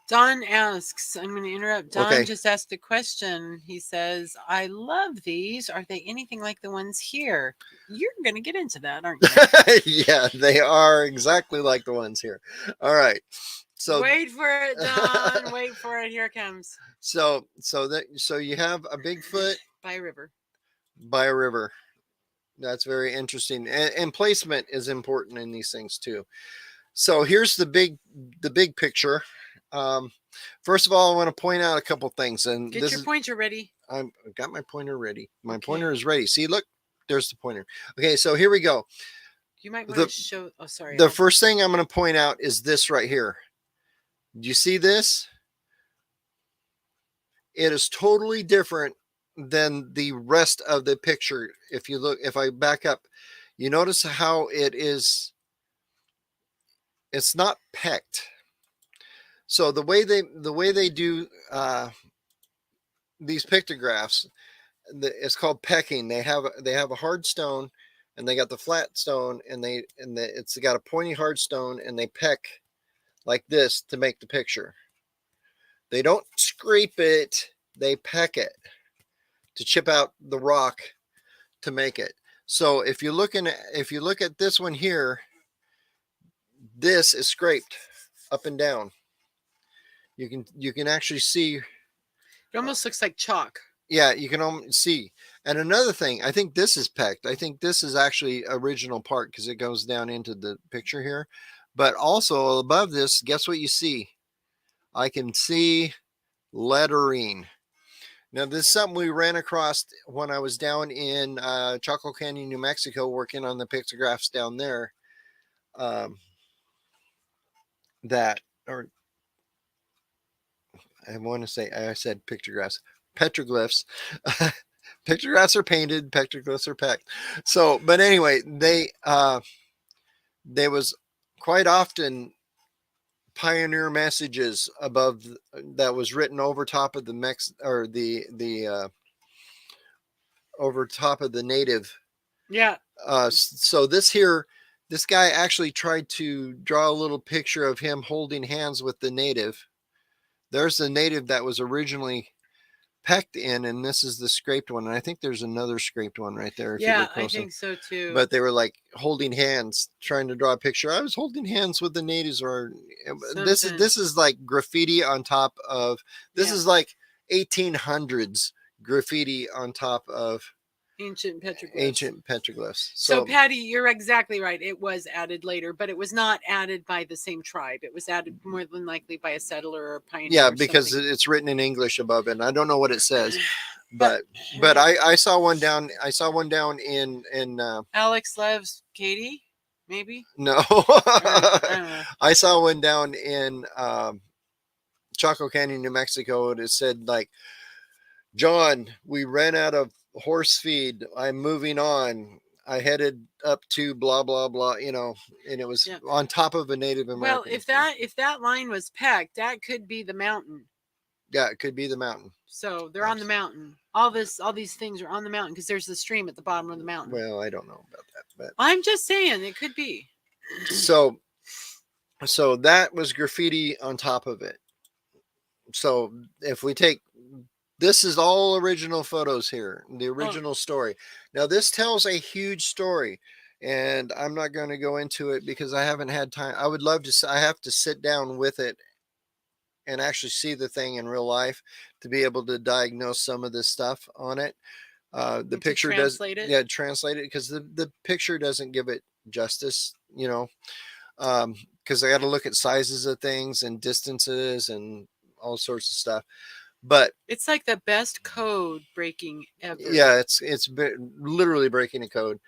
Don asks, I'm going to interrupt. Don just asked a question. He says, I love these. Are they anything like the ones here? You're going to get into that, aren't you? Yeah, they are exactly like the ones here. All right. So wait for it, Don. Wait for it. Here it comes. So you have a Bigfoot by a river. By a river. That's very interesting. And placement is important in these things too. So here's the big picture. First of all, I want to point out a couple things. And get your pointer ready. I've got my pointer ready. My pointer is ready. See, look, there's the pointer. Okay, so here we go. You might want to show. Oh, sorry. The first thing I'm going to point out is this right here. Do you see this? It is totally different than the rest of the picture. If you look, if I back up, you notice how it's not pecked. So the way they do these pictographs, it's called pecking. They have a hard stone, and they got the flat stone, and it's got a pointy hard stone, and they peck like this to make the picture. They don't scrape it; they peck it to chip out the rock to make it. So if you look at this one here, this is scraped up and down. You can actually see. It almost looks like chalk. Yeah, you can almost see. And another thing, I think this is pecked. I think this is actually original part because it goes down into the picture here. But also above this, guess what you see? I can see lettering. Now, this is something we ran across when I was down in Chaco Canyon, New Mexico, working on the pictographs down there. I want to say, I said pictographs, petroglyphs. Pictographs are painted, petroglyphs are pecked. So, but anyway, there was quite often pioneer messages above that was written over top of the over top of the native. Yeah. So this guy actually tried to draw a little picture of him holding hands with the native. There's the native that was originally pecked in, and this is the scraped one. And I think there's another scraped one right there if you Yeah, look I closely. think so too. But they were like holding hands, trying to draw a picture. I was holding hands with the natives, or this is like graffiti on top of, this is like 1800s graffiti on top of ancient petroglyphs. So Patty, you're exactly right. It was added later, but it was not added by the same tribe. It was added more than likely by a settler or a pioneer. Yeah, because it's written in English above it. And I don't know what it says, but I saw one down. I saw one down in Alex loves Katie, maybe. No, I don't know. I saw one down in Chaco Canyon, New Mexico. And it said like, John, we ran out of horse feed. I'm moving on. I headed up to blah blah blah, you know, and it was on top of a Native American. Well, if that line was pecked, that could be the mountain. Yeah, it could be the mountain. So they're on the mountain. All these things are on the mountain because there's the stream at the bottom of the mountain. Well, I don't know about that, but I'm just saying it could be. So that was graffiti on top of it. So if we take, this is all original photos here, the original story. Now this tells a huge story, and I'm not going to go into it because I haven't had time. I would love to. I have to sit down with it and actually see the thing in real life to be able to diagnose some of this stuff on it. The picture does, yeah, translate it, because the picture doesn't give it justice, you know, because I got to look at sizes of things and distances and all sorts of stuff. But it's like the best code breaking ever. Yeah, it's literally breaking a code.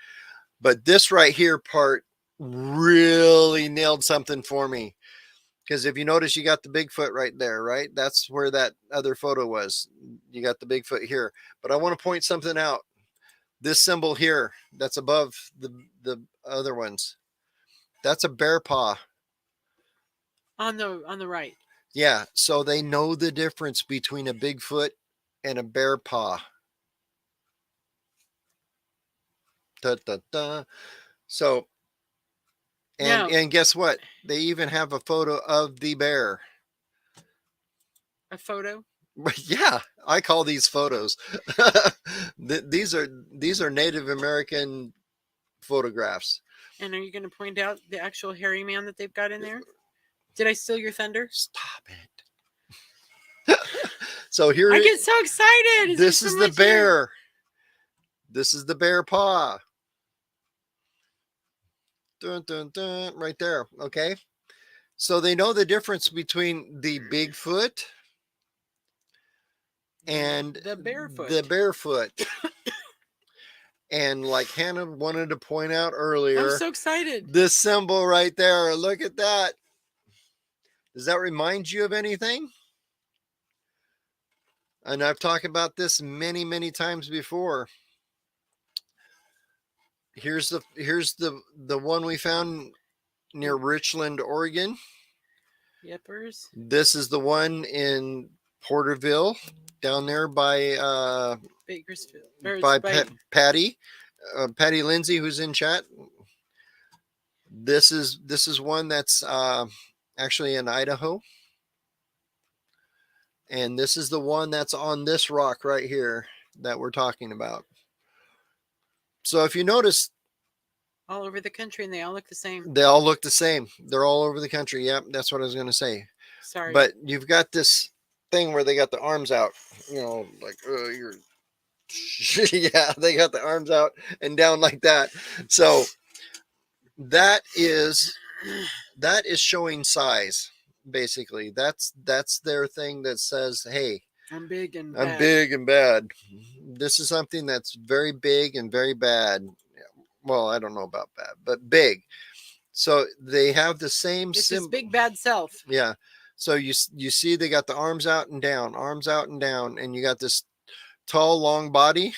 But this right here part really nailed something for me. Because if you notice, you got the Bigfoot right there, right? That's where that other photo was. You got the Bigfoot here. But I want to point something out. This symbol here, that's above the other ones. That's a bear paw. On the right. Yeah, so they know the difference between a Bigfoot and a bear paw. Da, da, da. So, and guess what? They even have a photo of the bear. A photo? Yeah, I call these photos. These are Native American photographs. And are you going to point out the actual hairy man that they've got in there? Did I steal your thunder? Stop it. So here I get so excited. This is the bear. This is the bear paw. Dun, dun, dun, right there. Okay. So they know the difference between the Bigfoot and the barefoot. The barefoot. And like Hannah wanted to point out earlier, I'm so excited. This symbol right there. Look at that. Does that remind you of anything? And I've talked about this many, many times before. Here's the one we found near Richland, Oregon. Yepers. This is the one in Porterville, down there by Bakersfield. By Patty Lindsay, who's in chat. This is one that's actually in Idaho. And this is the one that's on this rock right here that we're talking about. So if you notice, all over the country, and they all look the same. They all look the same. They're all over the country. Yep, that's what I was going to say. Sorry. But you've got this thing where they got the arms out, you know, like you're yeah, they got the arms out and down like that. So that is showing size. Basically, that's their thing that says, hey, I'm big and bad. This is something that's very big and very bad. Well, I don't know about bad, but big. So they have the same It's his big bad self. Yeah. So you see they got the arms out and down, and you got this tall, long body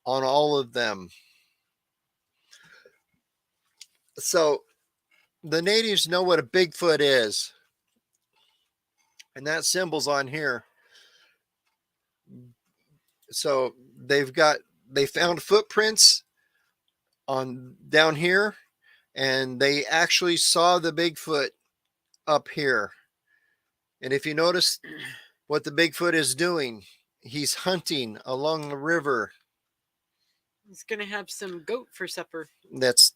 on all of them. So the natives know what a Bigfoot is. And that symbol's on here. So they found footprints on down here, and they actually saw the Bigfoot up here. And if you notice, what the Bigfoot is doing. He's hunting along the river. He's gonna have some goat for supper. That's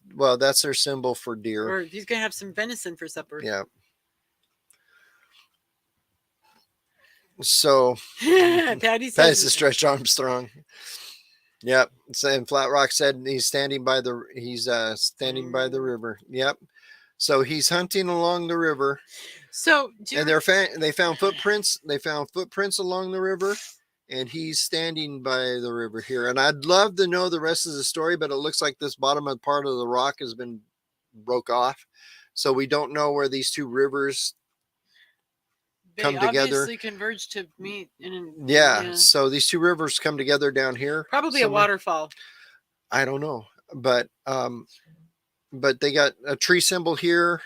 their symbol for deer. Or he's gonna have some venison for supper. Yeah. So Patty says Patty's a Stretch Armstrong. Yep. And Flat Rock said he's standing by the river. Yep. So he's hunting along the river. So and they found footprints. They found footprints along the river, and he's standing by the river here. And I'd love to know the rest of the story, but it looks like this bottom part of the rock has been broke off, so we don't know where these two rivers come together. Obviously converge to meet. Yeah. So these two rivers come together down here. Probably somewhere. A waterfall. I don't know, but they got a tree symbol here,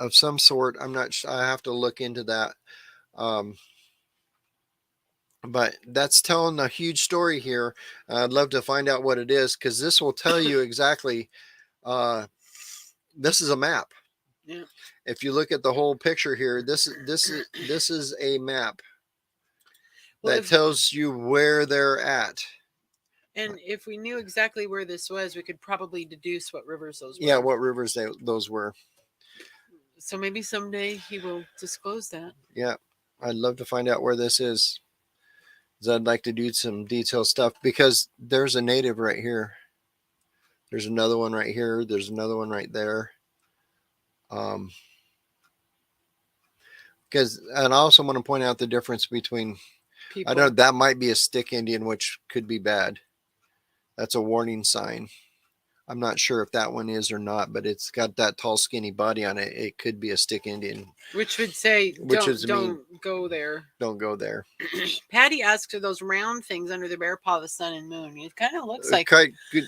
of some sort. I'm not sure. I have to look into that. But that's telling a huge story here. I'd love to find out what it is, because this will tell you exactly. This is a map. Yeah. If you look at the whole picture here, this is a map that tells you where they're at. And if we knew exactly where this was, we could probably deduce what rivers those were. Yeah, what rivers those were. So maybe someday he will disclose that. Yeah, I'd love to find out where this is. I'd like to do some detailed stuff, because there's a native right here. There's another one right here. There's another one right there. And I also want to point out the difference between people. I know that might be a stick Indian, which could be bad. That's a warning sign. I'm not sure if that one is or not, but it's got that tall, skinny body on it. It could be a stick Indian. Which would say, don't go there. Don't go there. Patty asked, are those round things under the bear paw the sun and moon? It kind of looks like. Quite good.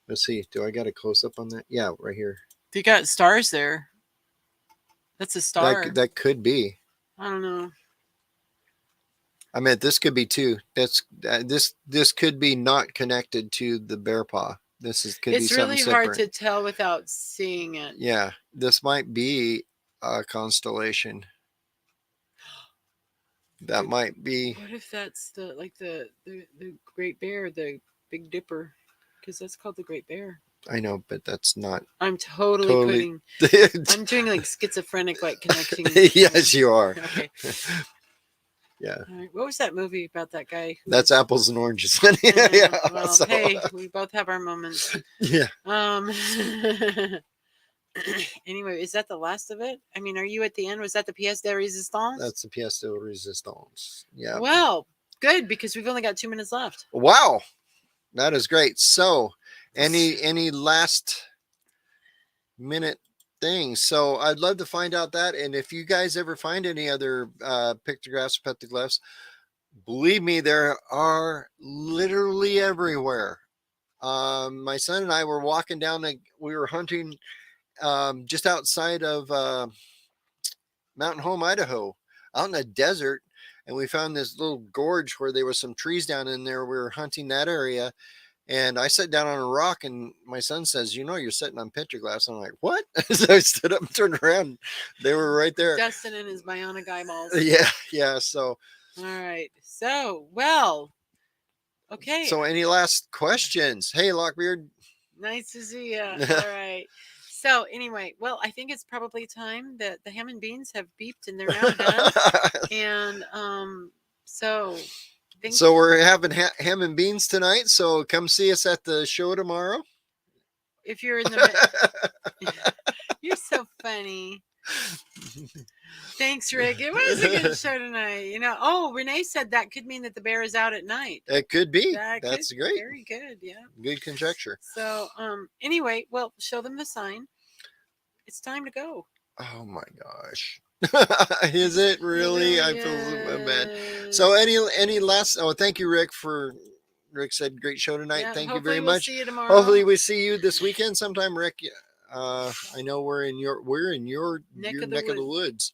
Let's see. Do I got a close up on that? Yeah, right here. You got stars there. That's a star. That could be. I don't know. I mean, this could be too. This could be not connected to the bear paw. Could be something separate. It's really hard to tell without seeing it. Yeah, this might be a constellation. That might be. What if that's the Great Bear, the Big Dipper? Because that's called the Great Bear. I know, but that's not. I'm totally putting. I'm doing like schizophrenic, like connecting. Yes, you are. Okay. Yeah. All right. What was that movie about that guy? That's Apples and Oranges. Yeah. Well, so. Hey, we both have our moments. Yeah. Anyway, is that the last of it? I mean, are you at the end? Was that the pièce de résistance? That's the pièce de résistance. Yeah. Well, good, because we've only got 2 minutes left. Wow, that is great. So, any last minute things? So I'd love to find out that, and if you guys ever find any other pictographs, petroglyphs, believe me, there are literally everywhere. My son and I were walking down, we were hunting just outside of Mountain Home, Idaho, out in the desert, and we found this little gorge where there was some trees down in there. We were hunting that area, and I sat down on a rock, and my son says, you're sitting on petroglyphs. I'm like, what? So I stood up and turned around. They were right there. Dustin and his bionic eyeballs. Yeah. So. All right. So, well, okay. So any last questions? Hey, Lockbeard. Nice to see you. All right. So anyway, well, I think it's probably time that the ham and beans have beeped and they're now done. And so we're having ham and beans tonight. So come see us at the show tomorrow. If you're in the you're so funny. Thanks, Rick. It was a good show tonight. Renee said that could mean that the bear is out at night. It could be. That's great. Very good. Yeah. Good conjecture. So anyway, well, show them the sign. It's time to go. Oh my gosh. Is it really? I feel so bad. So any last thank you, Rick said great show tonight. Yeah, thank you very much. See you tomorrow. Hopefully we see you this weekend sometime, Rick. I know we're in your neck of the woods.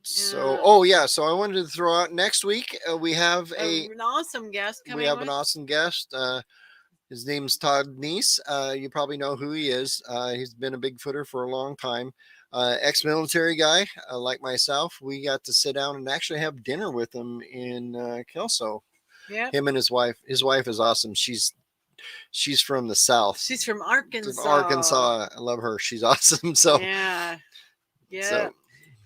So so I wanted to throw out next week we have an awesome guest coming. We have an awesome guest. His name's Todd Neese. You probably know who he is. He's been a Bigfooter for a long time. Ex-military guy like myself. We got to sit down and actually have dinner with him in Kelso. Yeah. Him and his wife. His wife is awesome. She's from the South. She's from Arkansas. Arkansas. I love her. She's awesome. So yeah. So,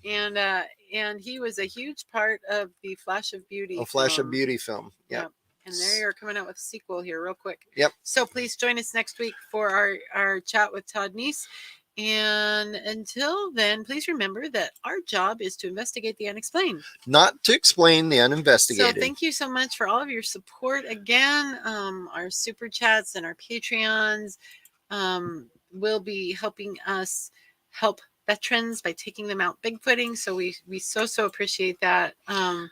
and he was a huge part of the Flash of Beauty. A Flash of Beauty film. Yep. Yep. And there you're coming out with a sequel here real quick. Yep. So please join us next week for our chat with Todd Neese. And until then, please remember that our job is to investigate the unexplained. Not to explain the uninvestigated. So thank you so much for all of your support. Again, our super chats and our Patreons will be helping us help veterans by taking them out Bigfooting. So we so appreciate that. And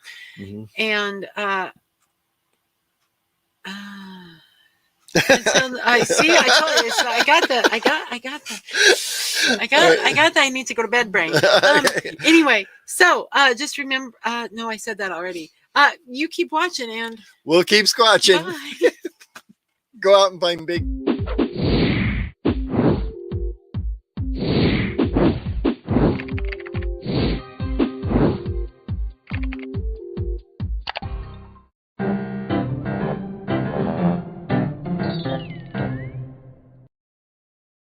until, I see. I told you. I got the I need to go to bed brain. Anyway, so just remember. No, I said that already. You keep watching, and we'll keep squatching. Bye. Go out and find big.